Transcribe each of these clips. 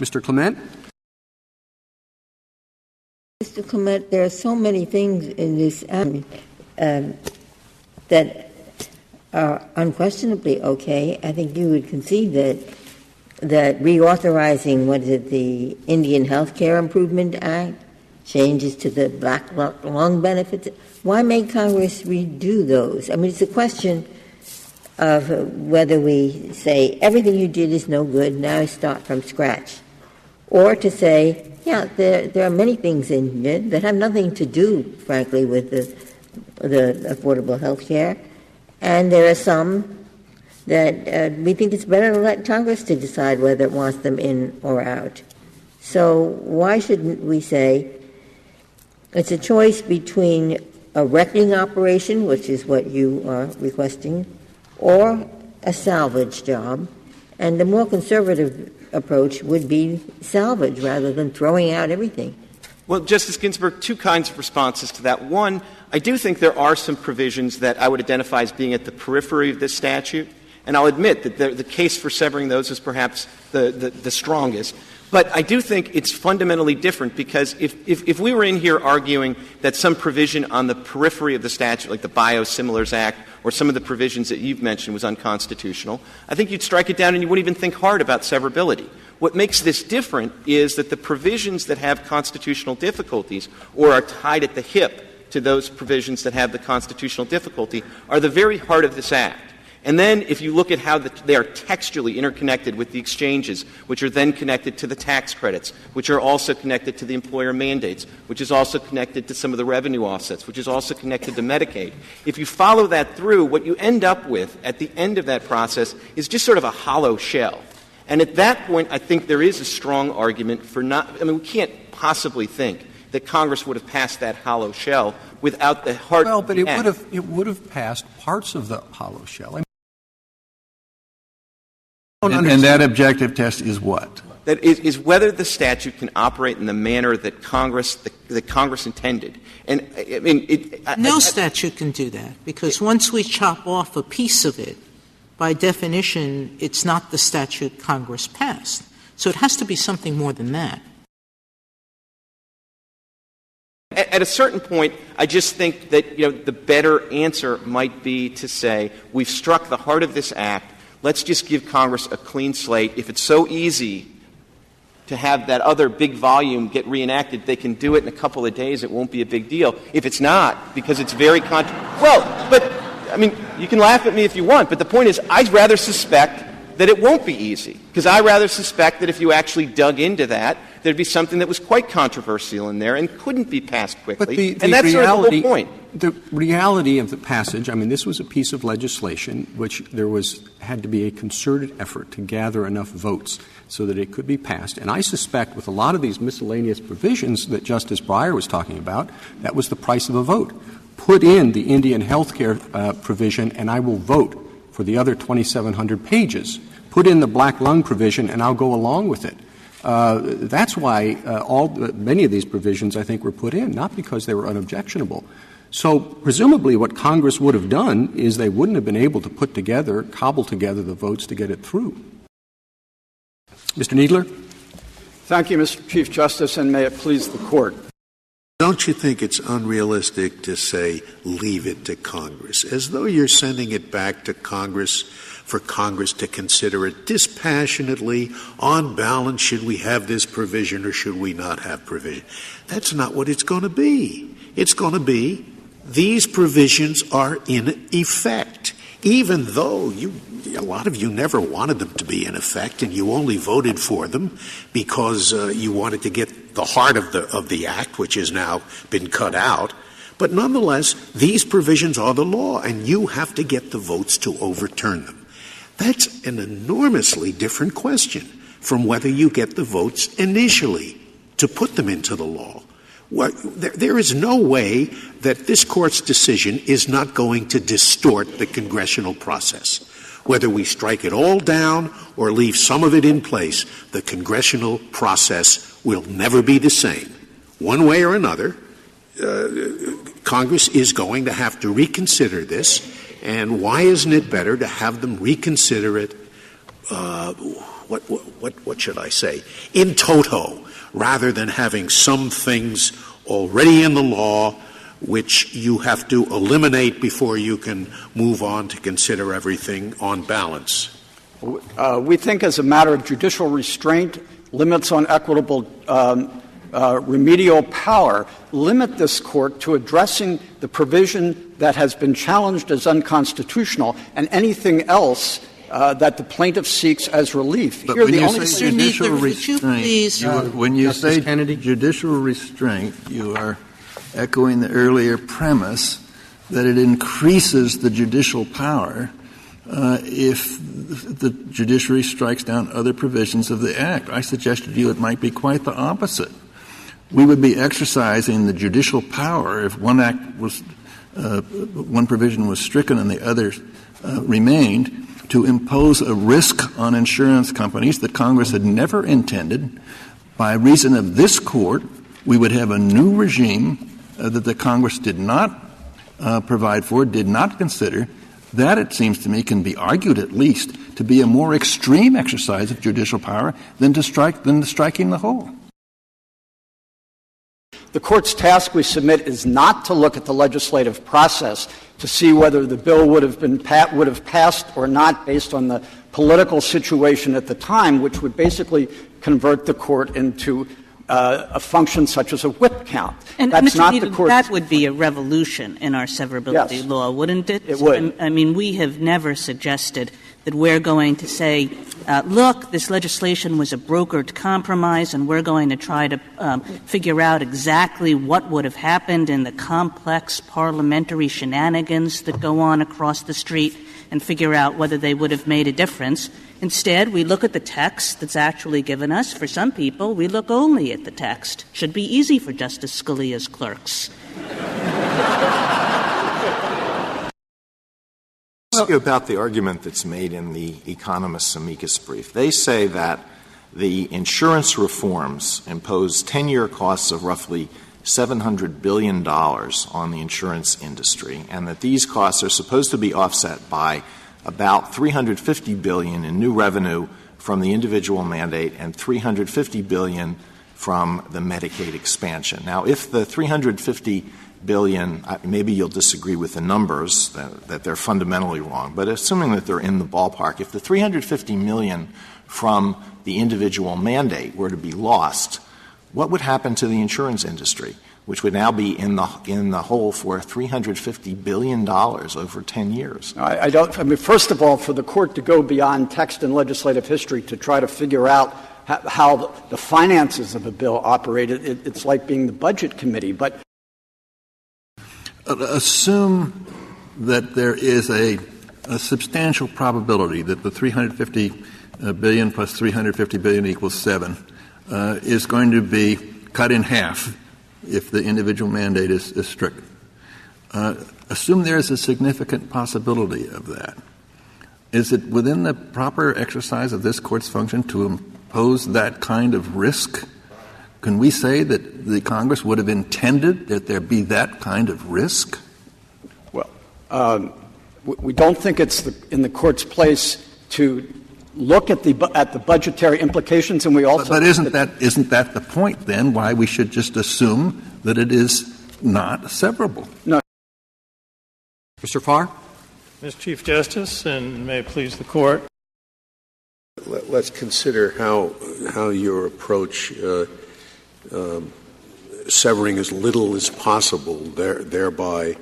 Mr. Clement? Mr. Clement, there are so many things in this that are unquestionably okay. I think you would concede that reauthorizing, the Indian Health Care Improvement Act, changes to the black lung benefits, why make Congress redo those? I mean, it's a question of whether we say everything you did is no good, now start from scratch, or to say, yeah, there are many things in here that have nothing to do, frankly, with the affordable health care, and there are some that we think it's better to let Congress to decide whether it wants them in or out. So why shouldn't we say it's a choice between a wrecking operation, which is what you are requesting, or a salvage job, and the more conservative approach would be salvage rather than throwing out everything? Well, Justice Ginsburg, two kinds of responses to that. One, I do think there are some provisions that I would identify as being at the periphery of this statute, and I'll admit that the case for severing those is perhaps the strongest. But I do think it's fundamentally different, because if we were in here arguing that some provision on the periphery of the statute, like the Biosimilars Act or some of the provisions that you've mentioned, was unconstitutional, I think you'd strike it down and you wouldn't even think hard about severability. What makes this different is that the provisions that have constitutional difficulties or are tied at the hip to those provisions that have the constitutional difficulty are the very heart of this Act. And then if you look at how they are textually interconnected with the exchanges, which are then connected to the tax credits, which are also connected to the employer mandates, which is also connected to some of the revenue offsets, which is also connected to Medicaid. If you follow that through, what you end up with at the end of that process is just sort of a hollow shell. And at that point, I think there is a strong argument for we can't possibly think that Congress would have passed that hollow shell without the heart of the Act. Well, but it would have passed parts of the hollow shell. And that objective test is what? That is whether the statute can operate in the manner that Congress intended. And no statute can do that, because once we chop off a piece of it, by definition, it's not the statute Congress passed. So it has to be something more than that. At a certain point, I just think that the better answer might be to say we've struck the heart of this Act. Let's just give Congress a clean slate. If it's so easy to have that other big volume get reenacted, they can do it in a couple of days. It won't be a big deal. If it's not, because it's very you can laugh at me if you want, but the point is I rather suspect that it won't be easy, because I rather suspect that if you actually dug into that, there'd be something that was quite controversial in there and couldn't be passed quickly. But that's sort of the whole point. The reality of the passage, this was a piece of legislation which had to be a concerted effort to gather enough votes so that it could be passed. And I suspect with a lot of these miscellaneous provisions that Justice Breyer was talking about, that was the price of a vote. Put in the Indian health care provision and I will vote for the other 2,700 pages. Put in the black lung provision and I'll go along with it. That's why many of these provisions, I think, were put in, not because they were unobjectionable. So presumably what Congress would have done is they wouldn't have been able to cobble together the votes to get it through. Mr. Kneedler? Thank you, Mr. Chief Justice, and may it please the Court. Don't you think it's unrealistic to say, leave it to Congress, as though you're sending it back to Congress for Congress to consider it dispassionately, on balance, should we have this provision or should we not have provision? That's not what it's going to be. It's going to be, these provisions are in effect, even though a lot of you never wanted them to be in effect and you only voted for them because you wanted to get the heart of the Act, which has now been cut out. But nonetheless, these provisions are the law, and you have to get the votes to overturn them. That's an enormously different question from whether you get the votes initially to put them into the law. There is no way that this Court's decision is not going to distort the congressional process. Whether we strike it all down or leave some of it in place, the congressional process will never be the same. One way or another, Congress is going to have to reconsider this, and why isn't it better to have them reconsider it what should I say, in toto, rather than having some things already in the law which you have to eliminate before you can move on to consider everything on balance? We think as a matter of judicial restraint, limits on equitable remedial power limit this Court to addressing the provision that has been challenged as unconstitutional and anything else that the plaintiff seeks as relief. But here, when the you only say judicial restraint, when you Justice say Kennedy? judicial restraint, you are echoing the earlier premise that it increases the judicial power if the judiciary strikes down other provisions of the Act. I suggested to you it might be quite the opposite. We would be exercising the judicial power if one act was one provision was stricken and the other remained, to impose a risk on insurance companies that Congress had never intended. By reason of this Court, we would have a new regime that the Congress did not provide for, did not consider. That, it seems to me, can be argued at least to be a more extreme exercise of judicial power than striking the whole. The Court's task, we submit, is not to look at the legislative process to see whether the bill would have passed or not based on the political situation at the time, which would basically convert the Court into a function such as a whip count. And that's Mr. not Needham, the Court's. That would be a revolution in our severability law, wouldn't it? It would. I mean, we have never suggested that we're going to say, look, this legislation was a brokered compromise, and we're going to try to figure out exactly what would have happened in the complex parliamentary shenanigans that go on across the street and figure out whether they would have made a difference. Instead, we look at the text that's actually given us. For some people, we look only at the text. Should be easy for Justice Scalia's clerks. Ask you about the argument that's made in the Economist's amicus brief. They say that the insurance reforms impose 10-year costs of roughly $700 billion on the insurance industry, and that these costs are supposed to be offset by about $350 billion in new revenue from the individual mandate and $350 billion from the Medicaid expansion. Now, if the $350 billion, maybe you'll disagree with the numbers, that they're fundamentally wrong, but assuming that they're in the ballpark, if the $350 million from the individual mandate were to be lost, what would happen to the insurance industry, which would now be in the hole for $350 billion over 10 years? I mean, first of all, for the Court to go beyond text and legislative history to try to figure out how the finances of a bill operated, it's like being the Budget Committee. But assume that there is a substantial probability that the $350 billion plus $350 billion equals 7 is going to be cut in half if the individual mandate is strict. Assume there is a significant possibility of that. Is it within the proper exercise of this Court's function to impose that kind of risk? Can we say that the Congress would have intended that there be that kind of risk? Well, we don't think it's in the Court's place to look at the budgetary implications, and we also. But isn't that the point then? Why we should just assume that it is not severable? No. Mr. Farr? Mr. Chief Justice, and may it please the Court. Let's consider how your approach severing as little as possible, thereby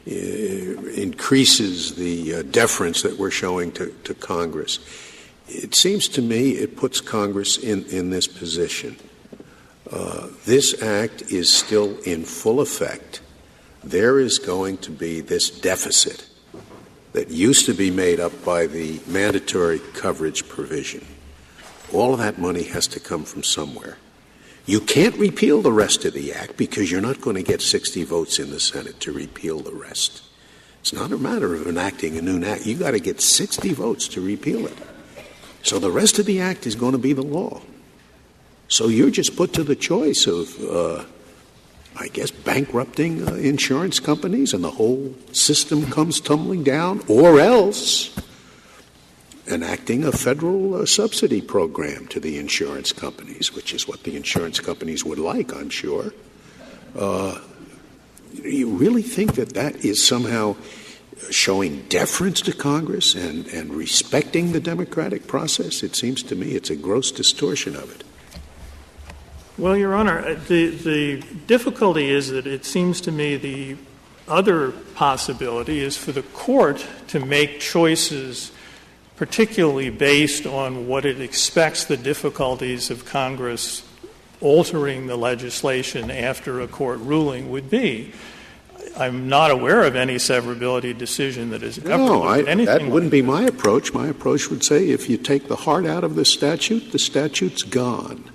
increases the deference that we're showing to Congress. It seems to me it puts Congress in this position. This act is still in full effect. There is going to be this deficit that used to be made up by the mandatory coverage provision. All of that money has to come from somewhere. You can't repeal the rest of the act because you're not going to get 60 votes in the Senate to repeal the rest. It's not a matter of enacting a new act. You've got to get 60 votes to repeal it. So the rest of the act is going to be the law. So you're just put to the choice of, I guess, bankrupting insurance companies and the whole system comes tumbling down, or else enacting a federal subsidy program to the insurance companies, which is what the insurance companies would like, I'm sure. You really think that that is somehow showing deference to Congress and respecting the democratic process? It seems to me it's a gross distortion of it. Well, Your Honor, the difficulty is that it seems to me the other possibility is for the court to make choices particularly based on what it expects the difficulties of Congress altering the legislation after a court ruling would be. I'm not aware of any severability decision that has ever looked at anything that wouldn't be my approach. My approach would say if you take the heart out of the statute's gone.